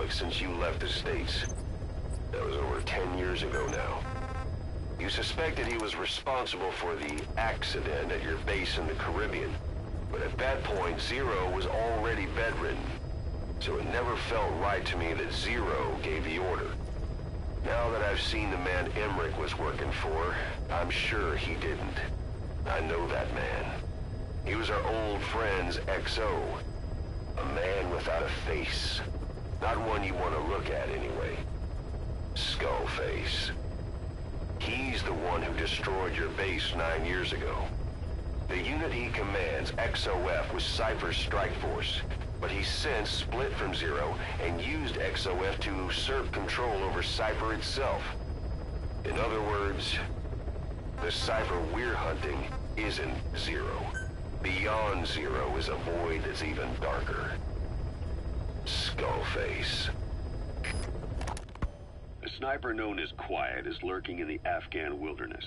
Alex, since you left the States. That was over 10 years ago now. You suspected he was responsible for the accident at your base in the Caribbean. But at that point, Zero was already bedridden. So it never felt right to me that Zero gave the order. Now that I've seen the man Emmerich was working for, I'm sure he didn't. I know that man. He was our old friend's XO. A man without a face. Not one you want to look at anyway. Skullface. He's the one who destroyed your base 9 years ago. The unit he commands, XOF, was Cypher's strike force, but he's since split from Zero and used XOF to usurp control over Cypher itself. In other words, the Cypher we're hunting isn't Zero. Beyond Zero is a void that's even darker. Skullface. A sniper known as Quiet is lurking in the Afghan wilderness.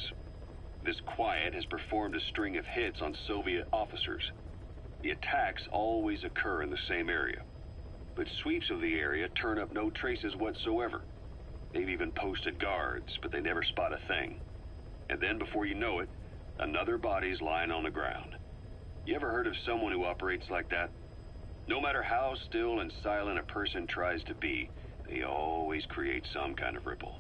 This Quiet has performed a string of hits on Soviet officers. The attacks always occur in the same area, but sweeps of the area turn up no traces whatsoever. They've even posted guards, but they never spot a thing. And then, before you know it, another body's lying on the ground. You ever heard of someone who operates like that? No matter how still and silent a person tries to be, they always create some kind of ripple.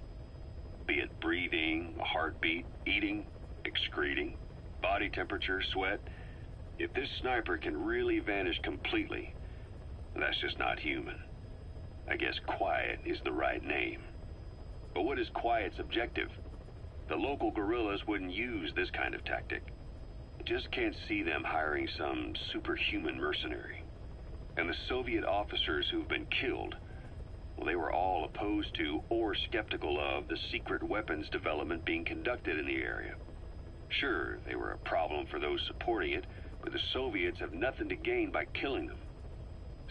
Be it breathing, a heartbeat, eating, excreting, body temperature, sweat. If this sniper can really vanish completely, that's just not human. I guess Quiet is the right name. But what is Quiet's objective? The local guerrillas wouldn't use this kind of tactic. I just can't see them hiring some superhuman mercenary. And the Soviet officers who've been killed, well, they were all opposed to or skeptical of the secret weapons development being conducted in the area. Sure, they were a problem for those supporting it, but the Soviets have nothing to gain by killing them.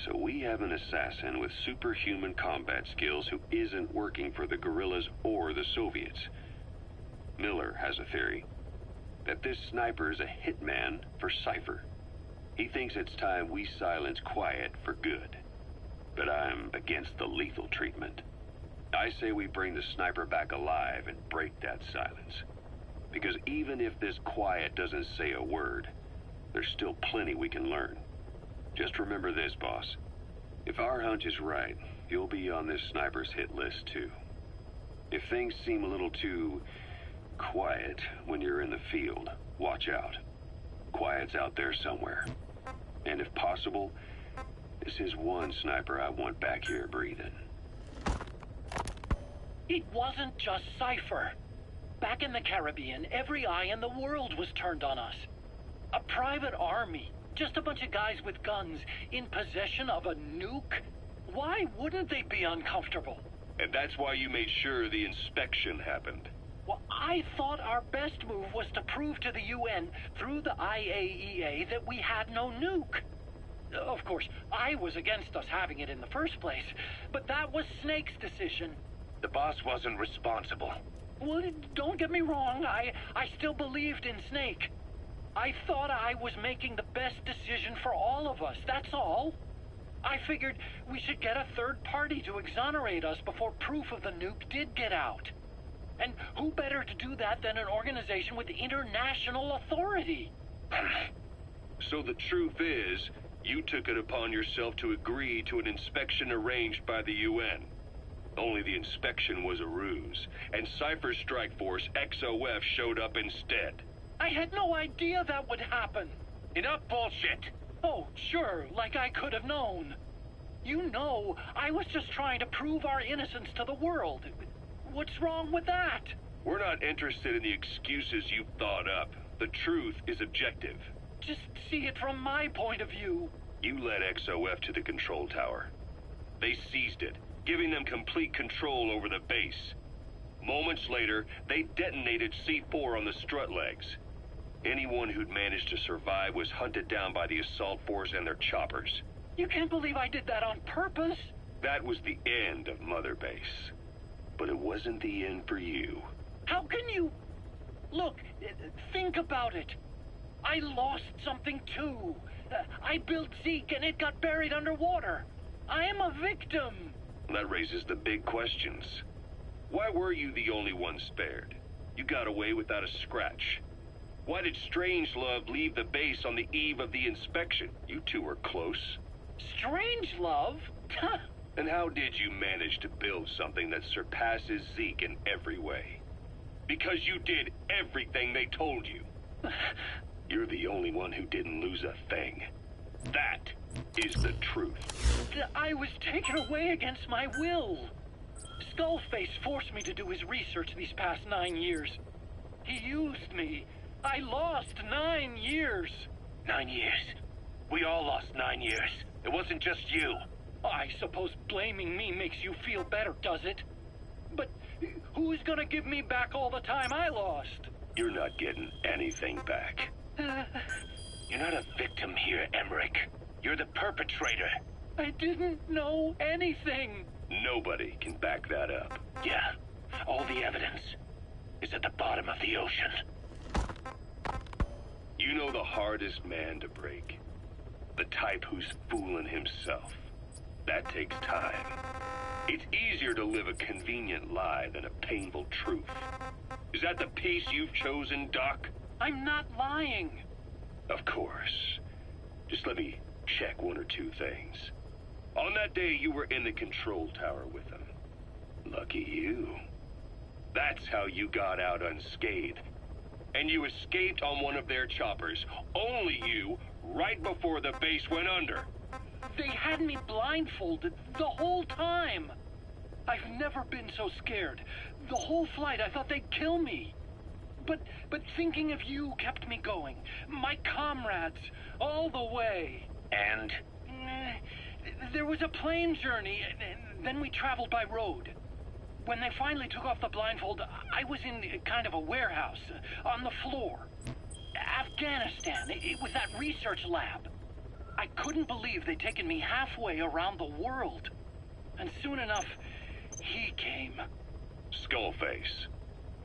So we have an assassin with superhuman combat skills who isn't working for the guerrillas or the Soviets. Miller has a theory that this sniper is a hitman for Cypher. He thinks it's time we silence Quiet for good. But I'm against the lethal treatment. I say we bring the sniper back alive and break that silence. Because even if this Quiet doesn't say a word, there's still plenty we can learn. Just remember this, boss. If our hunch is right, you'll be on this sniper's hit list too. If things seem a little too quiet when you're in the field, watch out. Quiet's out there somewhere. And if possible, this is one sniper I want back here breathing. It wasn't just Cypher. Back in the Caribbean, every eye in the world was turned on us. A private army, just a bunch of guys with guns, in possession of a nuke? Why wouldn't they be uncomfortable? And that's why you made sure the inspection happened. Well, I thought our best move was to prove to the UN through the IAEA that we had no nuke. Of course, I was against us having it in the first place, but that was Snake's decision. The boss wasn't responsible. Well, don't get me wrong, I still believed in Snake. I thought I was making the best decision for all of us, that's all. I figured we should get a third party to exonerate us before proof of the nuke did get out. And who better to do that than an organization with international authority? So the truth is, you took it upon yourself to agree to an inspection arranged by the UN. Only the inspection was a ruse, and Cypher's strike force, XOF, showed up instead. I had no idea that would happen. Enough bullshit! Oh, sure, like I could have known. You know, I was just trying to prove our innocence to the world. What's wrong with that? We're not interested in the excuses you've thought up. The truth is objective. Just see it from my point of view. You led XOF to the control tower. They seized it, giving them complete control over the base. Moments later, they detonated C4 on the strut legs. Anyone who'd managed to survive was hunted down by the assault force and their choppers. You can't believe I did that on purpose. That was the end of Mother Base. But it wasn't the end for you. How can you... Look, think about it. I lost something too. I built Zeke and it got buried underwater. I am a victim. That raises the big questions. Why were you the only one spared? You got away without a scratch. Why did Strangelove leave the base on the eve of the inspection? You two were close. Strangelove? And how did you manage to build something that surpasses Zeke in every way? Because you did everything they told you. You're the only one who didn't lose a thing. That is the truth. I was taken away against my will. Skullface forced me to do his research these past 9 years. He used me. I lost 9 years. 9 years. We all lost 9 years. It wasn't just you. I suppose blaming me makes you feel better, does it? But who's gonna give me back all the time I lost? You're not getting anything back. You're not a victim here, Emmerich. You're the perpetrator. I didn't know anything. Nobody can back that up. Yeah, all the evidence is at the bottom of the ocean. You know the hardest man to break. The type who's fooling himself. That takes time. It's easier to live a convenient lie than a painful truth. Is that the piece you've chosen, Doc? I'm not lying. Of course. Just let me check one or two things. On that day, you were in the control tower with them. Lucky you. That's how you got out unscathed. And you escaped on one of their choppers. Only you, right before the base went under. They had me blindfolded the whole time. I've never been so scared. The whole flight, I thought they'd kill me. But thinking of you kept me going. My comrades, all the way. And? There was a plane journey, and then we traveled by road. When they finally took off the blindfold, I was in kind of a warehouse, on the floor. Afghanistan, it was that research lab. I couldn't believe they'd taken me halfway around the world. And soon enough, he came. Skullface.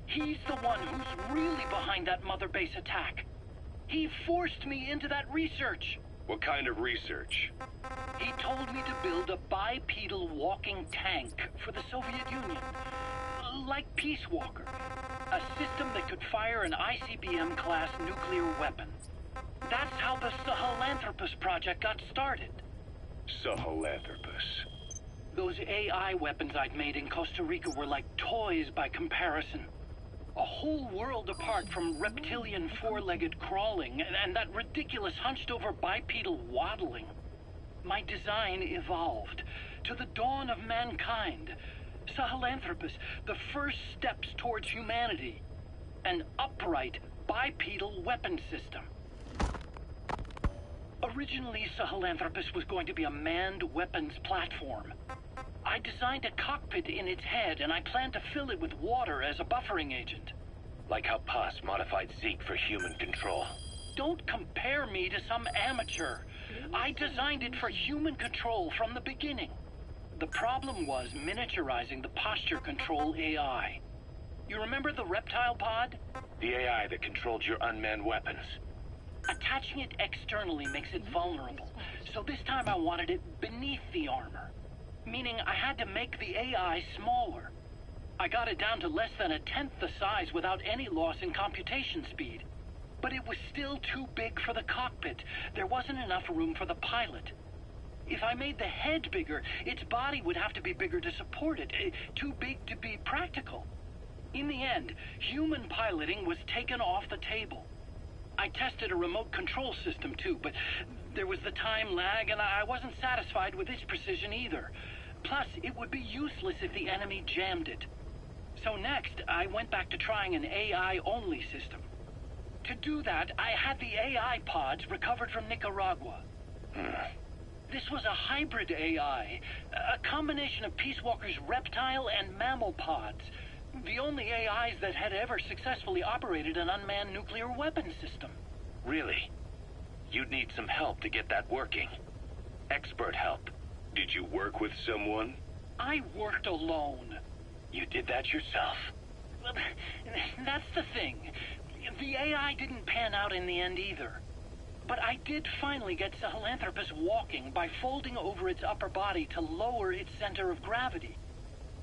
He's the one who's really behind that Mother Base attack. He forced me into that research. What kind of research? He told me to build a bipedal walking tank for the Soviet Union. Like Peace Walker. A system that could fire an ICBM-class nuclear weapon. That's how the Sahelanthropus project got started. Sahelanthropus. Those AI weapons I'd made in Costa Rica were like toys by comparison. A whole world apart from reptilian four-legged crawling and that ridiculous hunched-over bipedal waddling. My design evolved to the dawn of mankind. Sahelanthropus, the first steps towards humanity. An upright bipedal weapon system. Originally, Sahelanthropus was going to be a manned weapons platform. I designed a cockpit in its head, and I planned to fill it with water as a buffering agent. Like how Paz modified Zeke for human control. Don't compare me to some amateur. I designed it for human control from the beginning. The problem was miniaturizing the posture control AI. You remember the reptile pod? The AI that controlled your unmanned weapons. Attaching it externally makes it vulnerable. So this time I wanted it beneath the armor. Meaning I had to make the AI smaller. I got it down to less than 1/10 the size without any loss in computation speed. But it was still too big for the cockpit. There wasn't enough room for the pilot. If I made the head bigger, its body would have to be bigger to support it. Too big to be practical. In the end, human piloting was taken off the table. I tested a remote control system too, but there was the time lag and I wasn't satisfied with its precision either. Plus, it would be useless if the enemy jammed it. So next, I went back to trying an AI-only system. To do that, I had the AI pods recovered from Nicaragua. This was a hybrid AI, a combination of Peace Walker's reptile and mammal pods. The only AIs that had ever successfully operated an unmanned nuclear weapon system. Really? You'd need some help to get that working. Expert help. Did you work with someone? I worked alone. You did that yourself? That's the thing. The AI didn't pan out in the end either. But I did finally get Sahelanthropus walking by folding over its upper body to lower its center of gravity.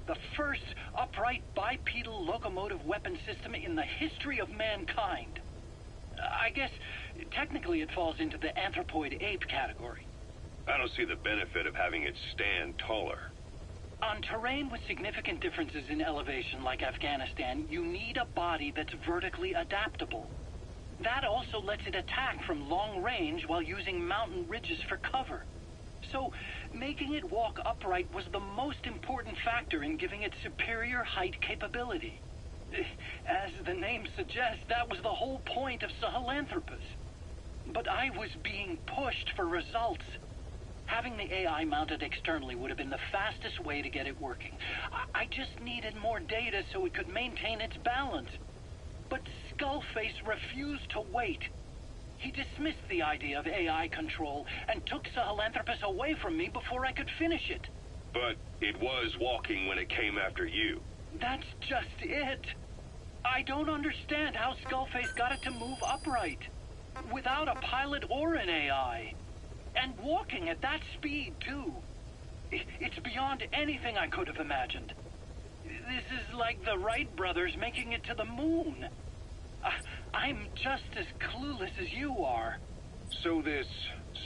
The first upright bipedal locomotive weapon system in the history of mankind. I guess technically it falls into the anthropoid ape category. I don't see the benefit of having it stand taller. On terrain with significant differences in elevation like Afghanistan, you need a body that's vertically adaptable. That also lets it attack from long range while using mountain ridges for cover. So, making it walk upright was the most important factor in giving it superior height capability. As the name suggests, that was the whole point of Sahelanthropus. But I was being pushed for results. Having the AI mounted externally would have been the fastest way to get it working. I just needed more data so it could maintain its balance. But Skullface refused to wait. He dismissed the idea of AI control and took Sahelanthropus away from me before I could finish it. But it was walking when it came after you. That's just it. I don't understand how Skullface got it to move upright, without a pilot or an AI. And walking at that speed, too. It's beyond anything I could have imagined. This is like the Wright brothers making it to the moon. I'm just as clueless as you are. So this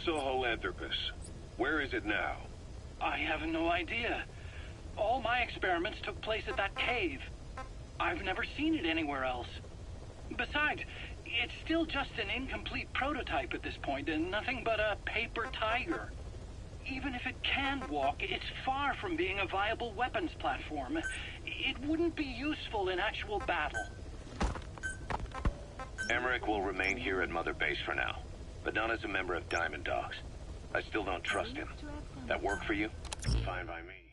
Sahelanthropus, where is it now? I have no idea. All my experiments took place at that cave. I've never seen it anywhere else. Besides, it's still just an incomplete prototype at this point, and nothing but a paper tiger. Even if it can walk, it's far from being a viable weapons platform. It wouldn't be useful in actual battle. Emmerich will remain here at Mother Base for now, but not as a member of Diamond Dogs. I still don't trust him. That work for you? Fine by me.